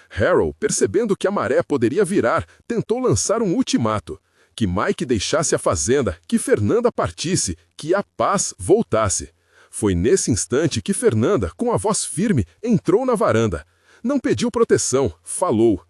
S1: Harold, percebendo que a maré poderia virar, tentou lançar um ultimato. Que Mike deixasse a fazenda, que Fernanda partisse, que a paz voltasse. Foi nesse instante que Fernanda, com a voz firme, entrou na varanda. Não pediu proteção, falou.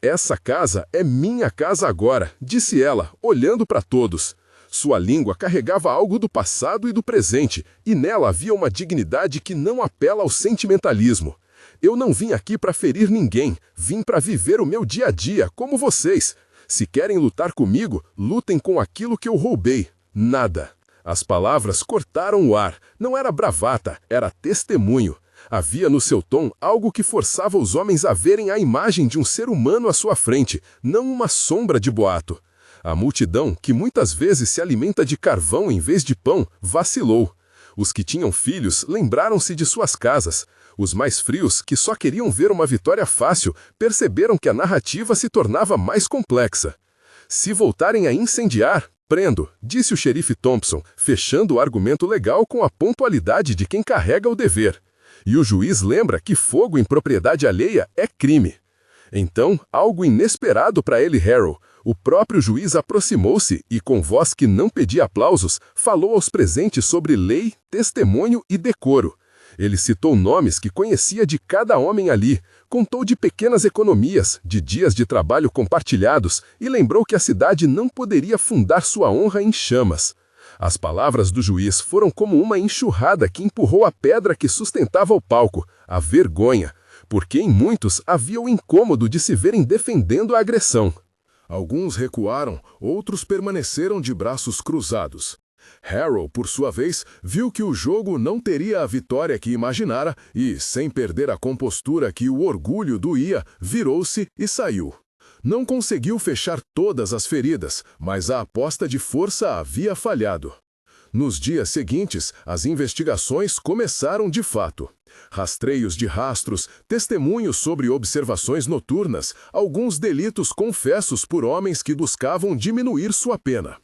S1: Essa casa é minha casa agora, disse ela, olhando para todos. Sua língua carregava algo do passado e do presente, e nela havia uma dignidade que não apela ao sentimentalismo. Eu não vim aqui para ferir ninguém, vim para viver o meu dia a dia, como vocês. Se querem lutar comigo, lutem com aquilo que eu roubei. Nada. As palavras cortaram o ar. Não era bravata, era testemunho. Havia no seu tom algo que forçava os homens a verem a imagem de um ser humano à sua frente, não uma sombra de boato. A multidão, que muitas vezes se alimenta de carvão em vez de pão, vacilou. Os que tinham filhos lembraram-se de suas casas. Os mais frios, que só queriam ver uma vitória fácil, perceberam que a narrativa se tornava mais complexa. Se voltarem a incendiar, prendo, disse o xerife Thompson, fechando o argumento legal com a pontualidade de quem carrega o dever. E o juiz lembra que fogo em propriedade alheia é crime. Então, algo inesperado para ele, Harold. O próprio juiz aproximou-se e, com voz que não pedia aplausos, falou aos presentes sobre lei, testemunho e decoro. Ele citou nomes que conhecia de cada homem ali, contou de pequenas economias, de dias de trabalho compartilhados e lembrou que a cidade não poderia fundar sua honra em chamas. As palavras do juiz foram como uma enxurrada que empurrou a pedra que sustentava o palco, a vergonha, porque em muitos havia o incômodo de se verem defendendo a agressão. Alguns recuaram, outros permaneceram de braços cruzados. Harold, por sua vez, viu que o jogo não teria a vitória que imaginara e, sem perder a compostura que o orgulho doía, virou-se e saiu. Não conseguiu fechar todas as feridas, mas a aposta de força havia falhado. Nos dias seguintes, as investigações começaram de fato. Rastreios de rastros, testemunhos sobre observações noturnas, alguns delitos confessos por homens que buscavam diminuir sua pena.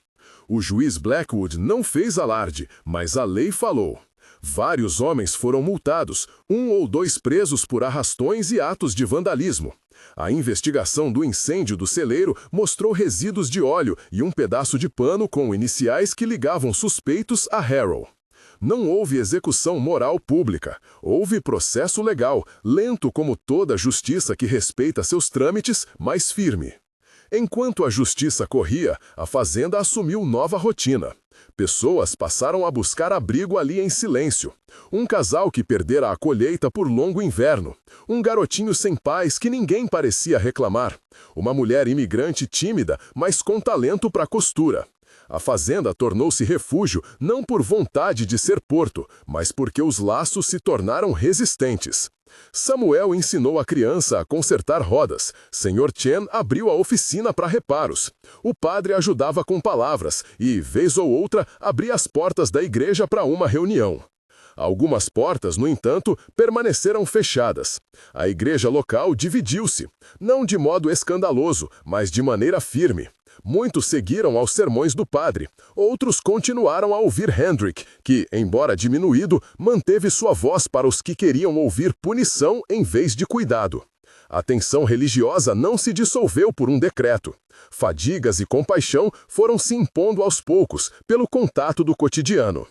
S1: O juiz Blackwood não fez alarde, mas a lei falou. Vários homens foram multados, 1 ou 2 presos por arrastões e atos de vandalismo. A investigação do incêndio do celeiro mostrou resíduos de óleo e um pedaço de pano com iniciais que ligavam suspeitos a Harold. Não houve execução moral pública, houve processo legal, lento como toda justiça que respeita seus trâmites, mas firme. Enquanto a justiça corria, a fazenda assumiu nova rotina. Pessoas passaram a buscar abrigo ali em silêncio. Um casal que perdera a colheita por longo inverno. Um garotinho sem pais que ninguém parecia reclamar. Uma mulher imigrante tímida, mas com talento para costura. A fazenda tornou-se refúgio não por vontade de ser porto, mas porque os laços se tornaram resistentes. Samuel ensinou a criança a consertar rodas. Sr. Chen abriu a oficina para reparos. O padre ajudava com palavras e, vez ou outra, abria as portas da igreja para uma reunião. Algumas portas, no entanto, permaneceram fechadas. A igreja local dividiu-se, não de modo escandaloso, mas de maneira firme. Muitos seguiram aos sermões do padre, outros continuaram a ouvir Hendrick, que, embora diminuído, manteve sua voz para os que queriam ouvir punição em vez de cuidado. A tensão religiosa não se dissolveu por um decreto. Fadigas e compaixão foram se impondo aos poucos, pelo contato do cotidiano.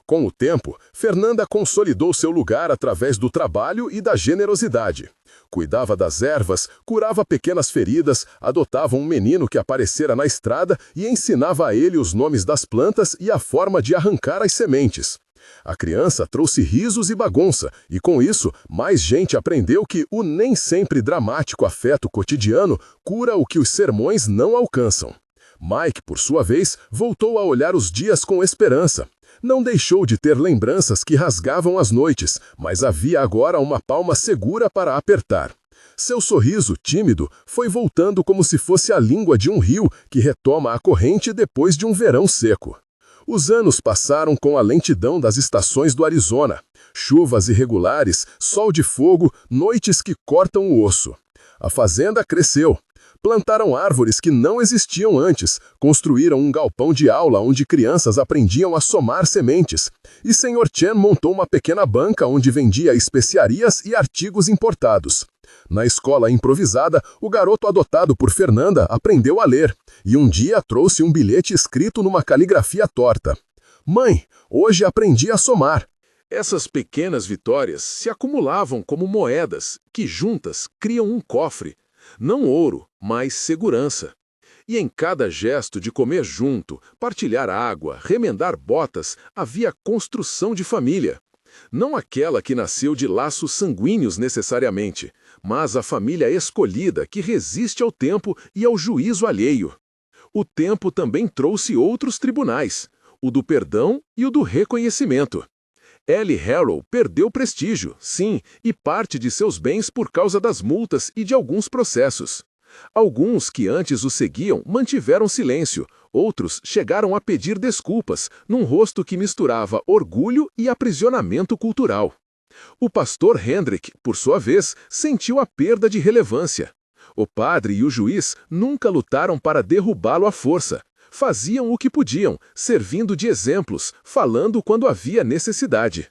S1: Com o tempo, Fernanda consolidou seu lugar através do trabalho e da generosidade. Cuidava das ervas, curava pequenas feridas, adotava um menino que aparecera na estrada e ensinava a ele os nomes das plantas e a forma de arrancar as sementes. A criança trouxe risos e bagunça, e com isso, mais gente aprendeu que o nem sempre dramático afeto cotidiano cura o que os sermões não alcançam. Mike, por sua vez, voltou a olhar os dias com esperança. Não deixou de ter lembranças que rasgavam as noites, mas havia agora uma palma segura para apertar. Seu sorriso, tímido, foi voltando como se fosse a língua de um rio que retoma a corrente depois de um verão seco. Os anos passaram com a lentidão das estações do Arizona. Chuvas irregulares, sol de fogo, noites que cortam o osso. A fazenda cresceu. Plantaram árvores que não existiam antes, construíram um galpão de aula onde crianças aprendiam a somar sementes, e Sr. Chen montou uma pequena banca onde vendia especiarias e artigos importados. Na escola improvisada, o garoto adotado por Fernanda aprendeu a ler, e um dia trouxe um bilhete escrito numa caligrafia torta. Mãe, hoje aprendi a somar. Essas pequenas vitórias se acumulavam como moedas que juntas criam um cofre. Não ouro, mas segurança. E em cada gesto de comer junto, partilhar água, remendar botas, havia construção de família. Não aquela que nasceu de laços sanguíneos necessariamente, mas a família escolhida que resiste ao tempo e ao juízo alheio. O tempo também trouxe outros tribunais, o do perdão e o do reconhecimento. Ellie Harrow perdeu prestígio, sim, e parte de seus bens por causa das multas e de alguns processos. Alguns que antes o seguiam mantiveram silêncio, outros chegaram a pedir desculpas, num rosto que misturava orgulho e aprisionamento cultural. O pastor Hendrick, por sua vez, sentiu a perda de relevância. O padre e o juiz nunca lutaram para derrubá-lo à força. Faziam o que podiam, servindo de exemplos, falando quando havia necessidade.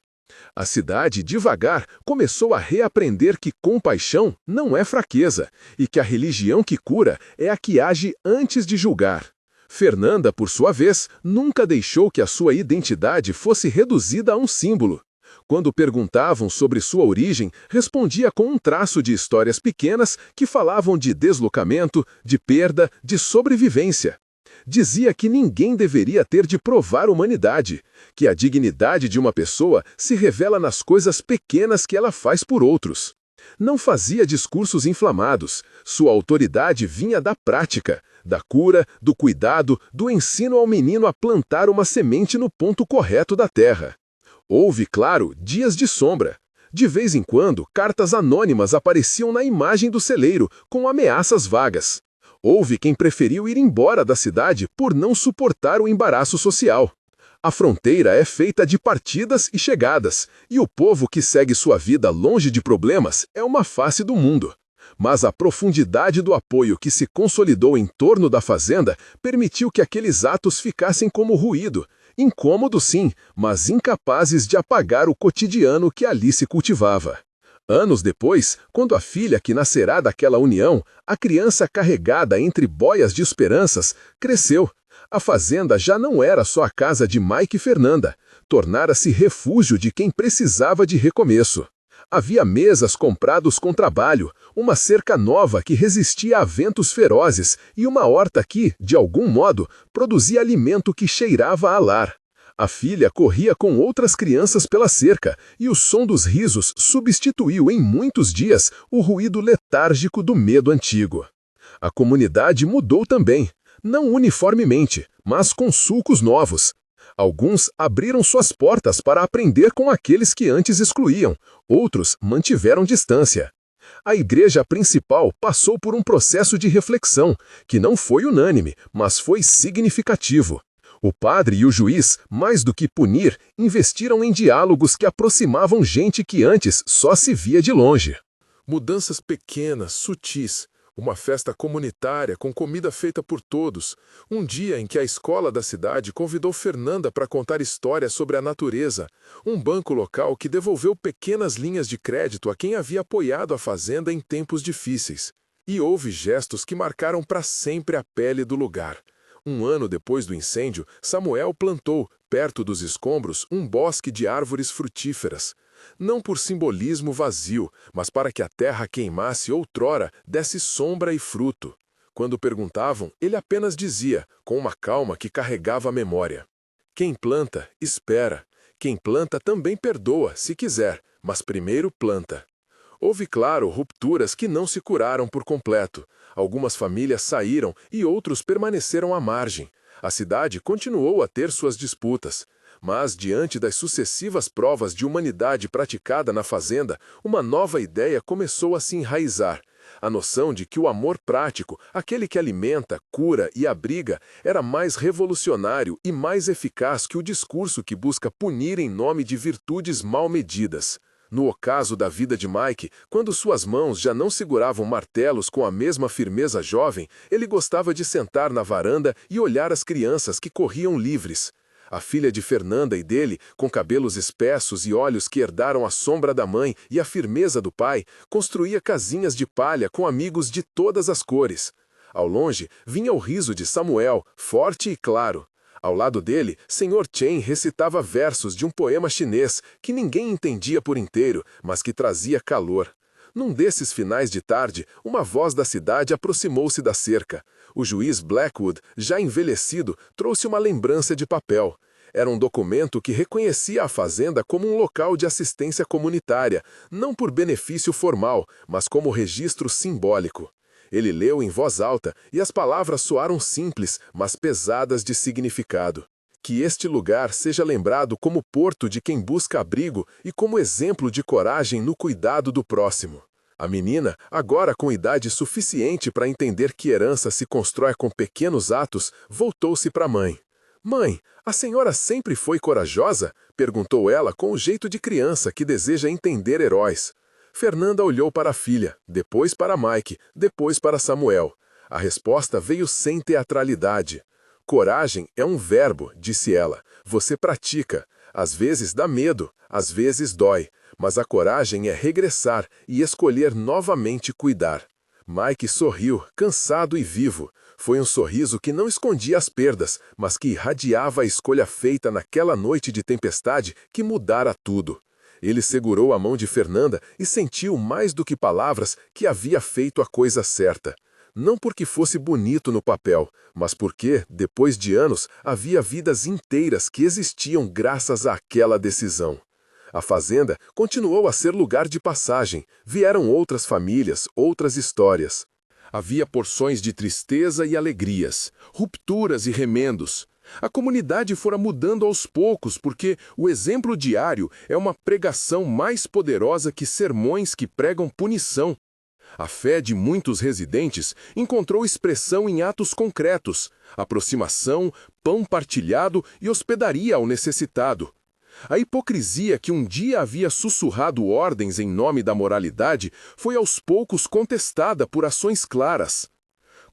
S1: A cidade, devagar, começou a reaprender que compaixão não é fraqueza e que a religião que cura é a que age antes de julgar. Fernanda, por sua vez, nunca deixou que a sua identidade fosse reduzida a um símbolo. Quando perguntavam sobre sua origem, respondia com um traço de histórias pequenas que falavam de deslocamento, de perda, de sobrevivência. Dizia que ninguém deveria ter de provar humanidade, que a dignidade de uma pessoa se revela nas coisas pequenas que ela faz por outros. Não fazia discursos inflamados, sua autoridade vinha da prática, da cura, do cuidado, do ensino ao menino a plantar uma semente no ponto correto da terra. Houve, claro, dias de sombra. De vez em quando, cartas anônimas apareciam na imagem do celeiro, com ameaças vagas. Houve quem preferiu ir embora da cidade por não suportar o embaraço social. A fronteira é feita de partidas e chegadas, e o povo que segue sua vida longe de problemas é uma face do mundo. Mas a profundidade do apoio que se consolidou em torno da fazenda permitiu que aqueles atos ficassem como ruído, incômodos sim, mas incapazes de apagar o cotidiano que ali se cultivava. Anos depois, quando a filha que nascerá daquela união, a criança carregada entre boias de esperanças, cresceu. A fazenda já não era só a casa de Mike e Fernanda, tornara-se refúgio de quem precisava de recomeço. Havia mesas compradas com trabalho, uma cerca nova que resistia a ventos ferozes e uma horta que, de algum modo, produzia alimento que cheirava a lar. A filha corria com outras crianças pela cerca, e o som dos risos substituiu em muitos dias o ruído letárgico do medo antigo. A comunidade mudou também, não uniformemente, mas com sulcos novos. Alguns abriram suas portas para aprender com aqueles que antes excluíam, outros mantiveram distância. A igreja principal passou por um processo de reflexão, que não foi unânime, mas foi significativo. O padre e o juiz, mais do que punir, investiram em diálogos que aproximavam gente que antes só se via de longe. Mudanças pequenas, sutis, uma festa comunitária com comida feita por todos, um dia em que a escola da cidade convidou Fernanda para contar histórias sobre a natureza, um banco local que devolveu pequenas linhas de crédito a quem havia apoiado a fazenda em tempos difíceis. E houve gestos que marcaram para sempre a pele do lugar. Um ano depois do incêndio, Samuel plantou, perto dos escombros, um bosque de árvores frutíferas. Não por simbolismo vazio, mas para que a terra queimasse outrora, desse sombra e fruto. Quando perguntavam, ele apenas dizia, com uma calma que carregava a memória: quem planta, espera. Quem planta também perdoa, se quiser, mas primeiro planta. Houve, claro, rupturas que não se curaram por completo. Algumas famílias saíram e outros permaneceram à margem. A cidade continuou a ter suas disputas. Mas, diante das sucessivas provas de humanidade praticada na fazenda, uma nova ideia começou a se enraizar. A noção de que o amor prático, aquele que alimenta, cura e abriga, era mais revolucionário e mais eficaz que o discurso que busca punir em nome de virtudes mal medidas. No ocaso da vida de Mike, quando suas mãos já não seguravam martelos com a mesma firmeza jovem, ele gostava de sentar na varanda e olhar as crianças que corriam livres. A filha de Fernanda e dele, com cabelos espessos e olhos que herdaram a sombra da mãe e a firmeza do pai, construía casinhas de palha com amigos de todas as cores. Ao longe, vinha o riso de Samuel, forte e claro. Ao lado dele, Sr. Chen recitava versos de um poema chinês que ninguém entendia por inteiro, mas que trazia calor. Num desses finais de tarde, uma voz da cidade aproximou-se da cerca. O juiz Blackwood, já envelhecido, trouxe uma lembrança de papel. Era um documento que reconhecia a fazenda como um local de assistência comunitária, não por benefício formal, mas como registro simbólico. Ele leu em voz alta e as palavras soaram simples, mas pesadas de significado. Que este lugar seja lembrado como porto de quem busca abrigo e como exemplo de coragem no cuidado do próximo. A menina, agora com idade suficiente para entender que herança se constrói com pequenos atos, voltou-se para a mãe. «Mãe, a senhora sempre foi corajosa?» perguntou ela com o jeito de criança que deseja entender heróis. Fernanda olhou para a filha, depois para Mike, depois para Samuel. A resposta veio sem teatralidade. Coragem é um verbo, disse ela. Você pratica. Às vezes dá medo, às vezes dói. Mas a coragem é regressar e escolher novamente cuidar. Mike sorriu, cansado e vivo. Foi um sorriso que não escondia as perdas, mas que irradiava a escolha feita naquela noite de tempestade que mudara tudo. Ele segurou a mão de Fernanda e sentiu mais do que palavras que havia feito a coisa certa. Não porque fosse bonito no papel, mas porque, depois de anos, havia vidas inteiras que existiam graças àquela decisão. A fazenda continuou a ser lugar de passagem. Vieram outras famílias, outras histórias. Havia porções de tristeza e alegrias, rupturas e remendos. A comunidade fora mudando aos poucos porque o exemplo diário é uma pregação mais poderosa que sermões que pregam punição. A fé de muitos residentes encontrou expressão em atos concretos, aproximação, pão partilhado e hospedaria ao necessitado. A hipocrisia que um dia havia sussurrado ordens em nome da moralidade foi aos poucos contestada por ações claras.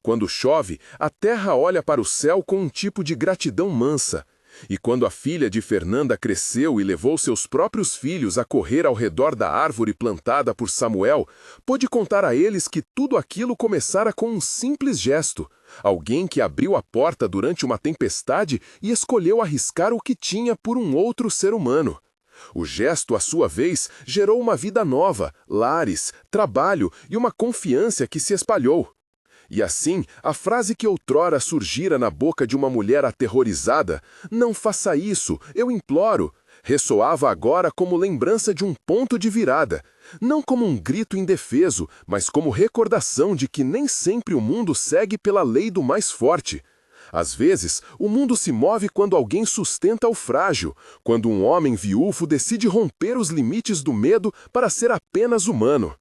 S1: Quando chove, a terra olha para o céu com um tipo de gratidão mansa. E quando a filha de Fernanda cresceu e levou seus próprios filhos a correr ao redor da árvore plantada por Samuel, pôde contar a eles que tudo aquilo começara com um simples gesto. Alguém que abriu a porta durante uma tempestade e escolheu arriscar o que tinha por um outro ser humano. O gesto, à sua vez, gerou uma vida nova, lares, trabalho e uma confiança que se espalhou. E assim, a frase que outrora surgira na boca de uma mulher aterrorizada, «Não faça isso, eu imploro», ressoava agora como lembrança de um ponto de virada, não como um grito indefeso, mas como recordação de que nem sempre o mundo segue pela lei do mais forte. Às vezes, o mundo se move quando alguém sustenta o frágil, quando um homem viúvo decide romper os limites do medo para ser apenas humano.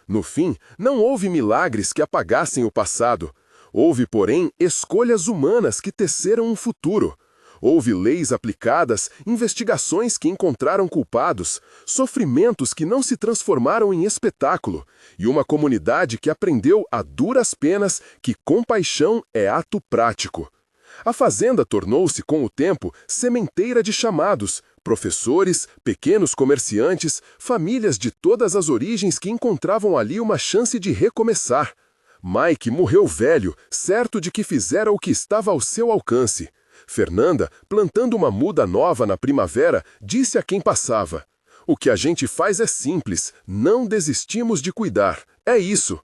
S1: No fim, não houve milagres que apagassem o passado. Houve, porém, escolhas humanas que teceram um futuro. Houve leis aplicadas, investigações que encontraram culpados, sofrimentos que não se transformaram em espetáculo, e uma comunidade que aprendeu a duras penas que compaixão é ato prático. A fazenda tornou-se, com o tempo, sementeira de chamados, professores, pequenos comerciantes, famílias de todas as origens que encontravam ali uma chance de recomeçar. Mike morreu velho, certo de que fizera o que estava ao seu alcance. Fernanda, plantando uma muda nova na primavera, disse a quem passava: «O que a gente faz é simples, não desistimos de cuidar. É isso».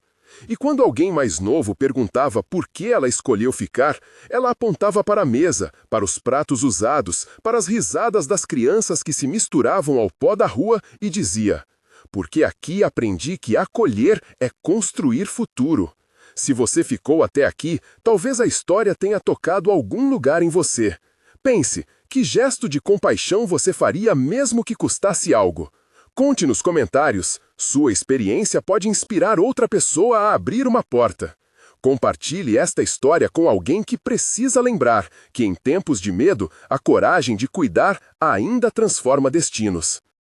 S1: E quando alguém mais novo perguntava por que ela escolheu ficar, ela apontava para a mesa, para os pratos usados, para as risadas das crianças que se misturavam ao pó da rua e dizia: «Porque aqui aprendi que acolher é construir futuro». Se você ficou até aqui, talvez a história tenha tocado algum lugar em você. Pense, que gesto de compaixão você faria mesmo que custasse algo?
S2: Conte nos comentários, sua experiência pode inspirar outra pessoa a abrir uma porta. Compartilhe esta história com alguém que precisa lembrar que em tempos de medo, a coragem de cuidar ainda transforma destinos.